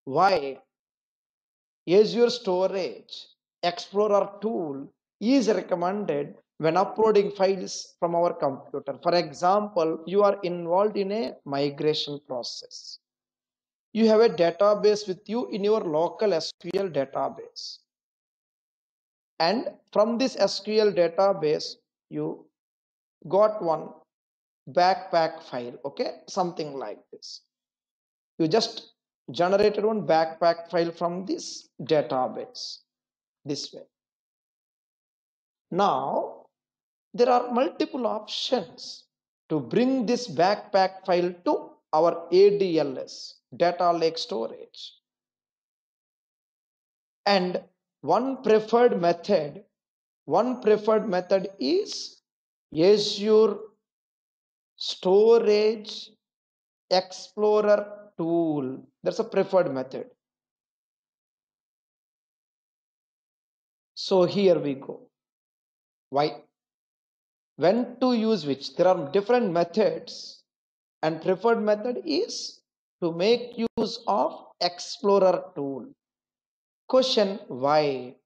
why Azure Storage Explorer tool is recommended when uploading files from our computer. For example, you are involved in a migration process. You have a database with you in your local SQL database. And from this SQL database, you got one backpack file, okay? Something like this. You just generated one backpack file from this database this way. Now, there are multiple options to bring this backpack file to our ADLS, data lake storage. And one preferred method is Azure Storage Explorer tool. That's a preferred method. So here we go. Why? When to use which? There are different methods, and preferred method is to make use of Explorer tool. Question: why?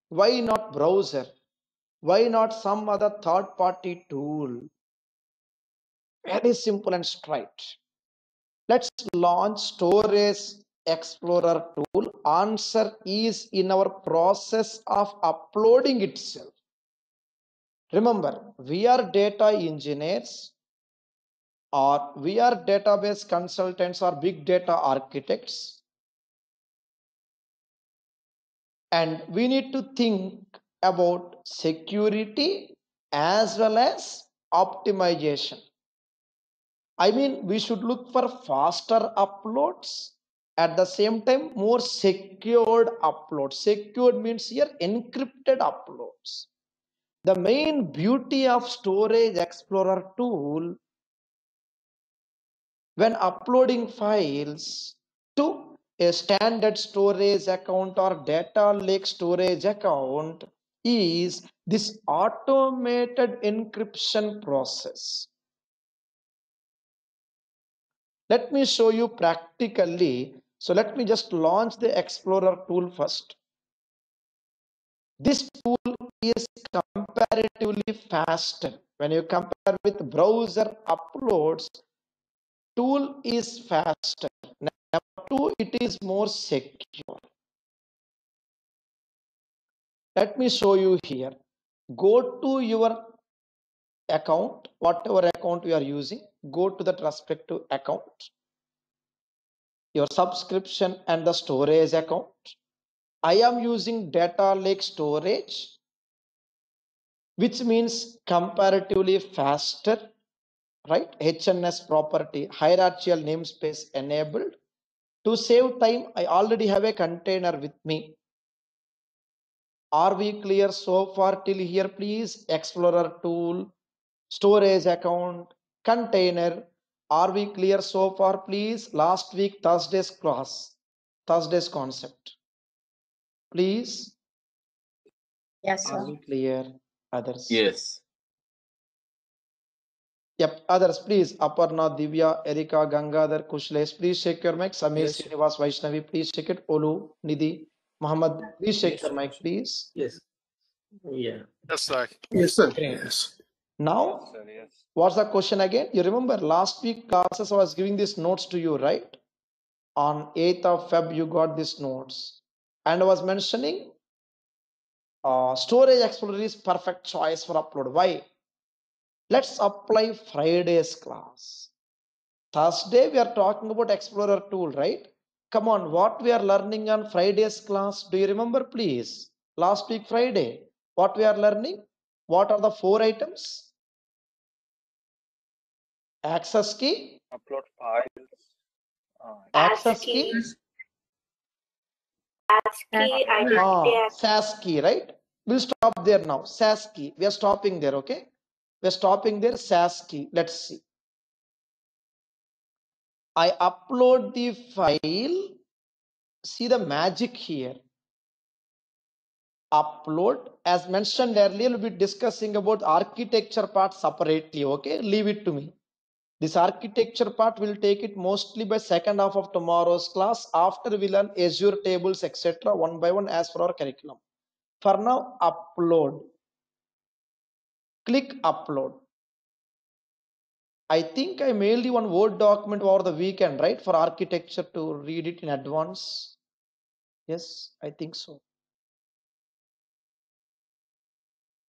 Why not browser? Why not some other third-party tool? Very simple and straight. Let's launch Storage Explorer tool. Answer is in our process of uploading itself. Remember, we are data engineers, or we are database consultants or big data architects, and we need to think about security as well as optimization. I mean, we should look for faster uploads, at the same time more secured uploads. Secured means here encrypted uploads. The main beauty of Storage Explorer tool, when uploading files to a standard storage account or data lake storage account, is this automated encryption process. Let me show you practically. So let me just launch the Explorer tool first. This tool is comparatively faster. When you compare with browser uploads, tool is faster. Number two, it is more secure. Let me show you here. Go to your account, whatever account you are using, go to that respective account, your subscription and the storage account. I am using data lake storage, which means comparatively faster, right? HNS property, hierarchical namespace enabled. To save time, I already have a container with me. Are we clear so far till here, please? Explorer tool, storage account, container. Are we clear so far, please? Last week, Thursday's class, Thursday's concept. Please. Yes, sir. Are we clear? Others? Yes. Yep, others, please. Aparna, Divya, Erika, Gangadhar, Kushlesh, please shake your mic. Samir, Yes, sir. Srinivas, Vaishnavi, please shake it. Olu, Nidhi, Muhammad, please shake Yes, your sir. mic, please. Yes. Yeah. Yes, sir. Yes, sir. Yes. Now, what's the question again? You remember last week classes I was giving these notes to you, right? On 8th of Feb, you got these notes. And I was mentioning Storage Explorer is perfect choice for upload. Why? Let's apply Friday's class. Thursday, we are talking about Explorer tool, right? Come on, what we are learning on Friday's class? Do you remember, please? Last week, Friday, what we are learning? What are the 4 items? Access key. Upload files. Access key. SAS key, right? We'll stop there now. SAS key. We are stopping there, okay? We are stopping there. SAS key. Let's see. I upload the file. See the magic here. Upload. As mentioned earlier, we'll be discussing about architecture part separately, okay? Leave it to me. This architecture part will take it mostly by second half of tomorrow's class. After we learn Azure tables, etc. one by one as per our curriculum. For now, upload. Click upload. I think I mailed you one Word document over the weekend, right? For architecture to read it in advance. Yes, I think so.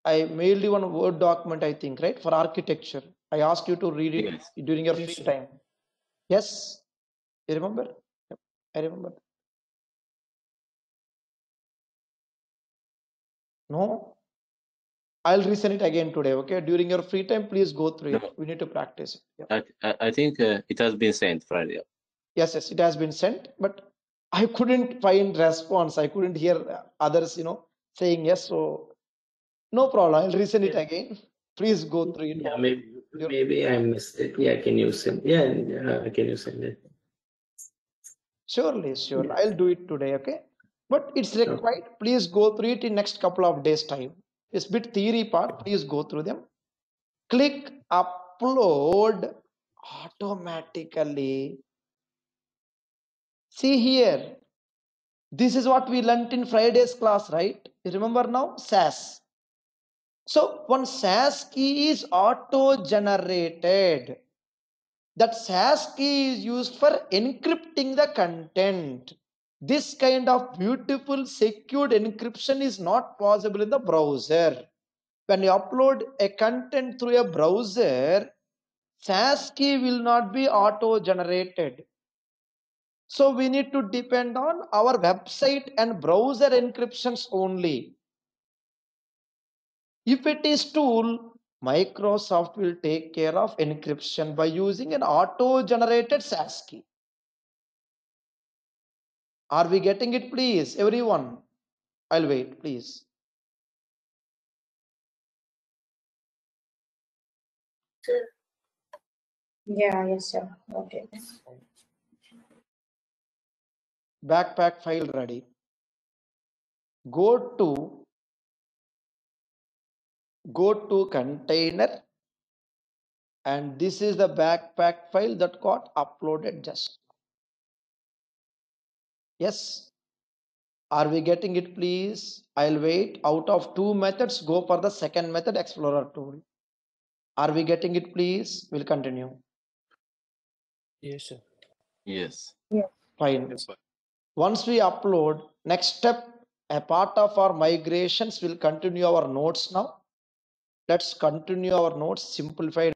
I mailed you one Word document, I think, right? For architecture. I asked you to read it Yes. during your Yes, free sir. time. Yes, you remember? Yep, I remember. No, I'll resend it again today. Okay, during your free time, please go through No, it. We need to practice it. Yep. I think it has been sent Friday. Yes, it has been sent, but I couldn't find response. I couldn't hear others, saying yes. So no problem. I'll resend it Yeah. again. Please go through it. Yeah, Your, maybe I missed it. Yeah, can you send? Yeah, can you send it? surely, sure. Yeah. I'll do it today. Okay, but it's Okay. required. Please go through it in next couple of days time. It's bit theory part. Please go through them. Click upload automatically. See here. This is what we learnt in Friday's class, right? You remember now? SAS. So one SAS key is auto-generated. That SAS key is used for encrypting the content. This kind of beautiful secured encryption is not possible in the browser. When you upload a content through a browser, SAS key will not be auto-generated. So we need to depend on our website and browser encryptions only. If it is tool, Microsoft will take care of encryption by using an auto-generated SAS key. Are we getting it, please, everyone? I'll wait, please. Yeah, yes, sir. Okay. Backpack file ready. Go to container, and this is the backpack file that got uploaded just. Yes. Are we getting it, please? I'll wait. Out of two methods, go for the second method, Explorer tool. Are we getting it, please? We'll continue. Yes, sir. Yes. Fine. Yes. Once we upload, next step, a part of our migrations will continue our notes now. Let's continue our notes simplified